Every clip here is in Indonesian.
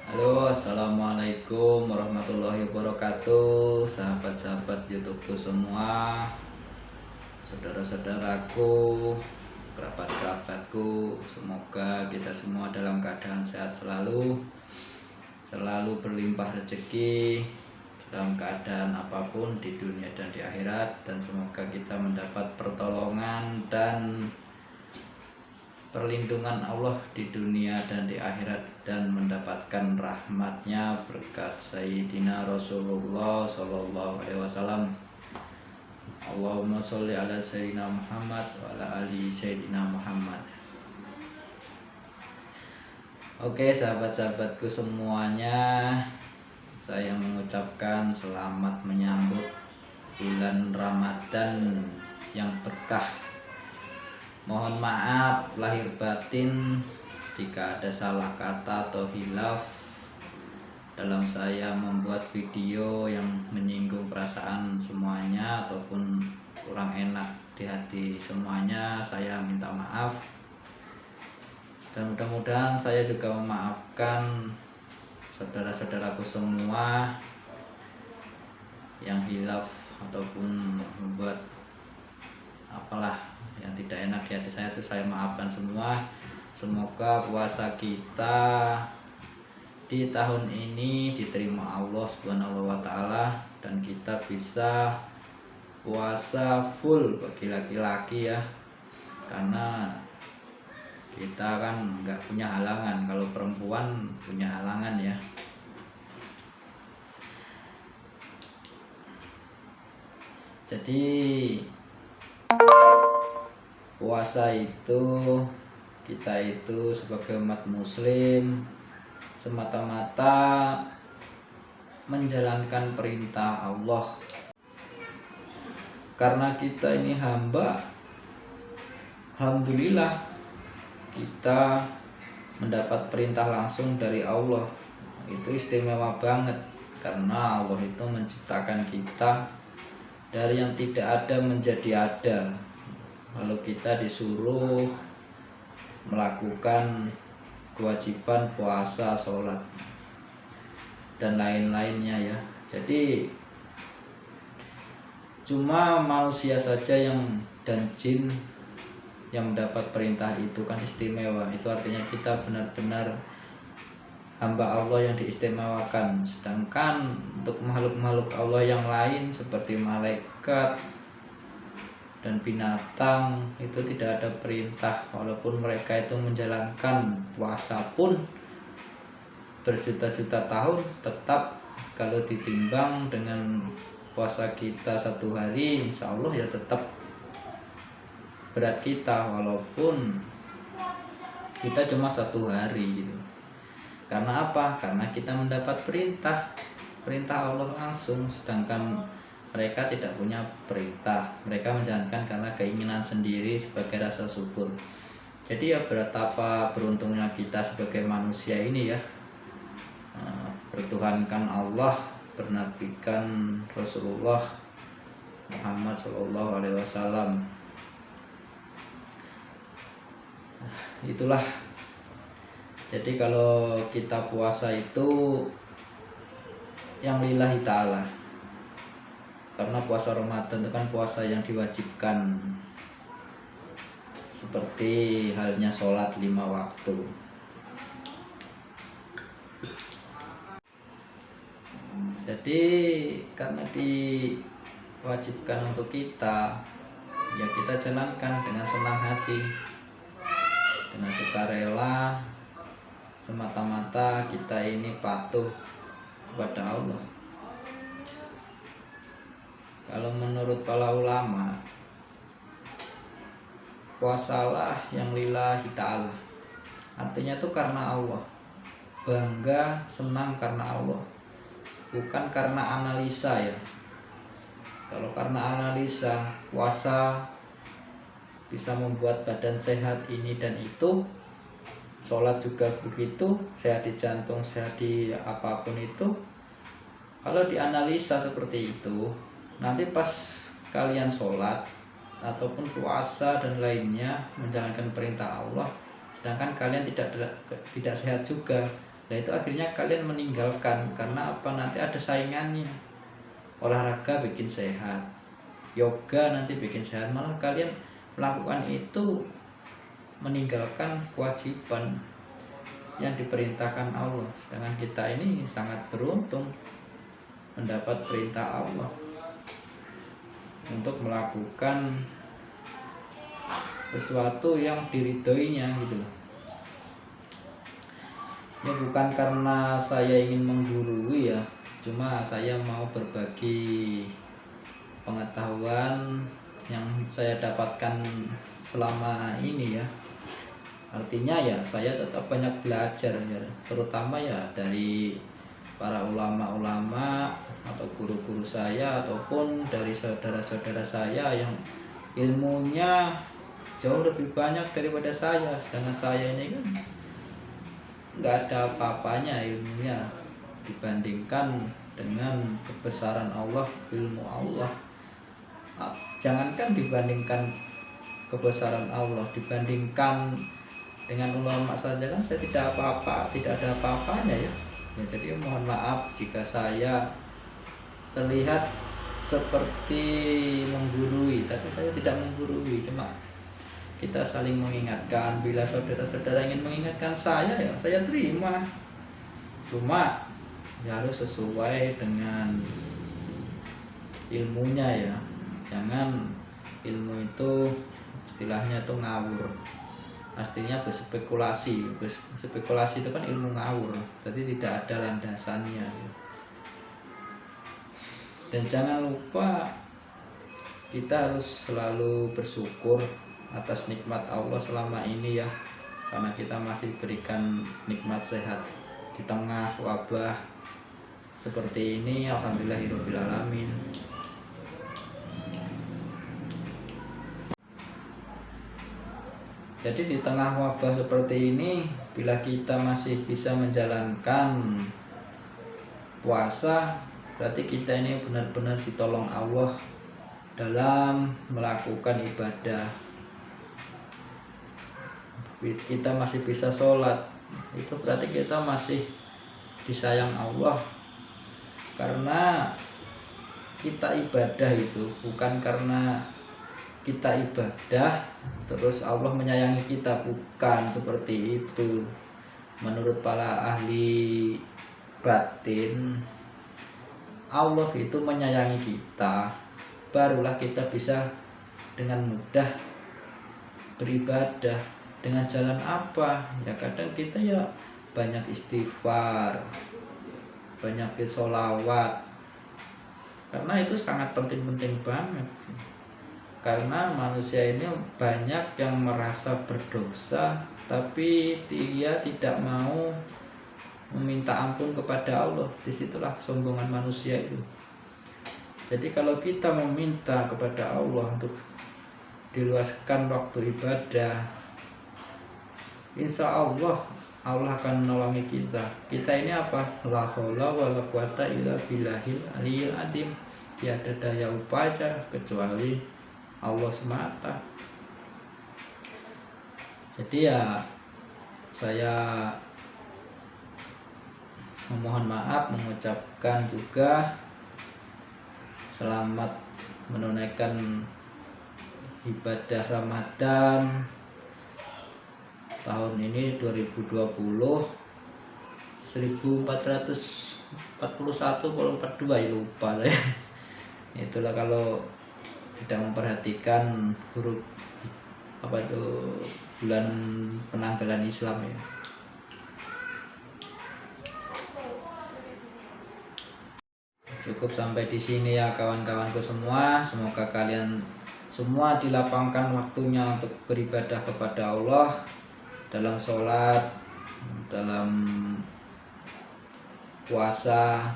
Halo, assalamualaikum warahmatullahi wabarakatuh, sahabat-sahabat YouTubeku semua, saudara-saudaraku, kerabat-kerabatku. Semoga kita semua dalam keadaan sehat selalu berlimpah rezeki dalam keadaan apapun di dunia dan di akhirat, dan semoga kita mendapat pertolongan dan perlindungan Allah di dunia dan di akhirat, dan mendapatkan rahmatnya berkat Sayyidina Rasulullah Sallallahu Alaihi Wasallam. Allahumma sholli ala Sayyidina Muhammad wa ala ali Sayyidina Muhammad. Oke, sahabat-sahabatku semuanya, saya mengucapkan selamat menyambut bulan Ramadan yang berkah. Mohon maaf lahir batin jika ada salah kata atau hilaf dalam saya membuat video yang menyinggung perasaan semuanya ataupun kurang enak di hati semuanya. Saya minta maaf, dan mudah-mudahan saya juga memaafkan saudara-saudaraku semua yang hilaf ataupun membuat apalah yang tidak enak di hati saya, itu saya maafkan semua. Semoga puasa kita di tahun ini diterima Allah Subhanahu wa Ta'ala, dan kita bisa puasa full bagi laki-laki ya, karena kita kan nggak punya halangan. Kalau perempuan punya halangan ya. Jadi puasa itu, kita itu sebagai umat muslim semata-mata menjalankan perintah Allah. Karena kita ini hamba, alhamdulillah kita mendapat perintah langsung dari Allah. Itu istimewa banget, karena Allah itu menciptakan kita dari yang tidak ada menjadi ada. Lalu kita disuruh melakukan kewajiban puasa, sholat, dan lain-lainnya ya. Jadi cuma manusia saja dan jin yang mendapat perintah itu kan istimewa. Itu artinya kita benar-benar hamba Allah yang diistimewakan. Sedangkan untuk makhluk-makhluk Allah yang lain seperti malaikat dan binatang itu tidak ada perintah, walaupun mereka itu menjalankan puasa pun berjuta-juta tahun, tetap kalau ditimbang dengan puasa kita satu hari, insya Allah ya tetap berat kita, walaupun kita cuma satu hari gitu. Karena apa? Karena kita mendapat perintah Allah langsung, sedangkan mereka tidak punya perintah. Mereka menjalankan karena keinginan sendiri sebagai rasa syukur. Jadi ya betapa beruntungnya kita sebagai manusia ini ya, bertuhankan Allah, bernabikan Rasulullah Muhammad Sallallahu Alaihi Wasallam. Itulah. Jadi kalau kita puasa itu yang lillahi ta'ala, karena puasa Ramadan itu kan puasa yang diwajibkan, seperti halnya sholat 5 waktu. Jadi karena diwajibkan untuk kita, ya kita jalankan dengan senang hati, dengan sukarela, semata-mata kita ini patuh kepada Allah. Kalau menurut para ulama, puasalah yang lillahi ta'ala, artinya itu karena Allah, bangga, senang karena Allah, bukan karena analisa ya. Kalau karena analisa, puasa bisa membuat badan sehat ini dan itu, sholat juga begitu, sehat di jantung, sehat di apapun itu. Kalau dianalisa seperti itu, nanti pas kalian sholat ataupun puasa dan lainnya menjalankan perintah Allah, sedangkan kalian tidak sehat juga, Nah itu akhirnya kalian meninggalkan karena apa? Nanti ada saingannya. Olahraga bikin sehat, yoga nanti bikin sehat, malah kalian melakukan itu meninggalkan kewajiban yang diperintahkan Allah. Sedangkan kita ini sangat beruntung mendapat perintah Allah untuk melakukan sesuatu yang diridhoinya gitu loh. Ya bukan karena saya ingin menggurui ya, cuma saya mau berbagi pengetahuan yang saya dapatkan selama ini ya. Artinya ya saya tetap banyak belajar ya, terutama ya dari para ulama-ulama atau guru-guru saya ataupun dari saudara-saudara saya yang ilmunya jauh lebih banyak daripada saya. Sedangkan saya ini kan nggak ada apa-apanya ilmunya dibandingkan dengan kebesaran Allah, ilmu Allah. Jangankan dibandingkan kebesaran Allah, dibandingkan dengan ulama saja kan saya tidak apa-apa, tidak ada apa-apanya ya. Jadi mohon maaf jika saya terlihat seperti menggurui, tapi saya tidak menggurui, cuma kita saling mengingatkan. Bila saudara-saudara ingin mengingatkan saya ya saya terima, cuma ya harus sesuai dengan ilmunya ya. Jangan ilmu itu istilahnya itu ngawur, artinya berspekulasi. Spekulasi itu kan ilmu ngawur, jadi tidak ada landasannya. Dan jangan lupa kita harus selalu bersyukur atas nikmat Allah selama ini ya, karena kita masih berikan nikmat sehat di tengah wabah seperti ini. Alhamdulillahirobbilalamin. Jadi di tengah wabah seperti ini, bila kita masih bisa menjalankan puasa, berarti kita ini benar-benar ditolong Allah dalam melakukan ibadah. Kita masih bisa sholat, itu berarti kita masih disayang Allah. Karena kita ibadah itu bukan karena kita ibadah terus Allah menyayangi kita, bukan seperti itu. Menurut para ahli batin, Allah itu menyayangi kita, barulah kita bisa dengan mudah beribadah. Dengan jalan apa? Ya kadang kita ya banyak istighfar, banyak sholawat, karena itu sangat penting-penting banget. Karena manusia ini banyak yang merasa berdosa, tapi dia tidak mau meminta ampun kepada Allah. Disitulah kesombongan manusia itu. Jadi kalau kita meminta kepada Allah untuk diluaskan waktu ibadah, insya Allah Allah akan menolongi kita. Kita ini apa? La haula wala quwata illa billahil aliyil azim. Tiada daya upaya kecuali Allah semata. Jadi ya saya memohon maaf, mengucapkan juga selamat menunaikan ibadah Ramadan tahun ini 2020 1441 kalau 42 ya lupa saya. Itulah kalau tidak memperhatikan huruf apa itu bulan penanggalan Islam ya. Cukup sampai di sini ya kawan-kawanku semua. Semoga kalian semua dilapangkan waktunya untuk beribadah kepada Allah dalam sholat, dalam puasa,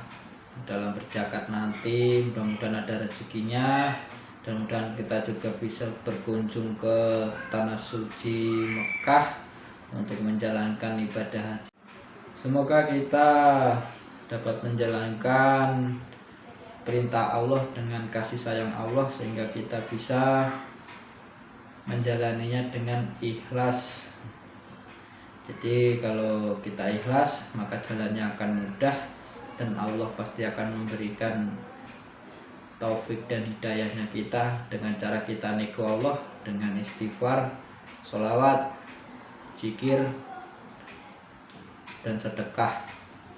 dalam berzakat nanti. Mudah-mudahan ada rezekinya, dan mudah-mudahan kita juga bisa berkunjung ke tanah suci Mekah untuk menjalankan ibadah haji. Semoga kita dapat menjalankan perintah Allah dengan kasih sayang Allah, sehingga kita bisa menjalaninya dengan ikhlas Jadi kalau kita ikhlas maka jalannya akan mudah dan Allah pasti akan memberikan taufik dan hidayahnya kita dengan cara kita nego Allah dengan istighfar, sholawat, zikir, dan sedekah.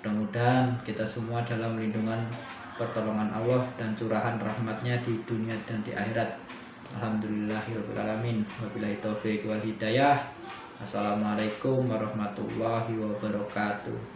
Mudah-mudahan kita semua dalam lindungan pertolongan Allah dan curahan rahmatnya di dunia dan di akhirat. Alhamdulillahirrahmanirrahim. Wabillahi taufiq wal hidayah. Assalamualaikum warahmatullahi wabarakatuh.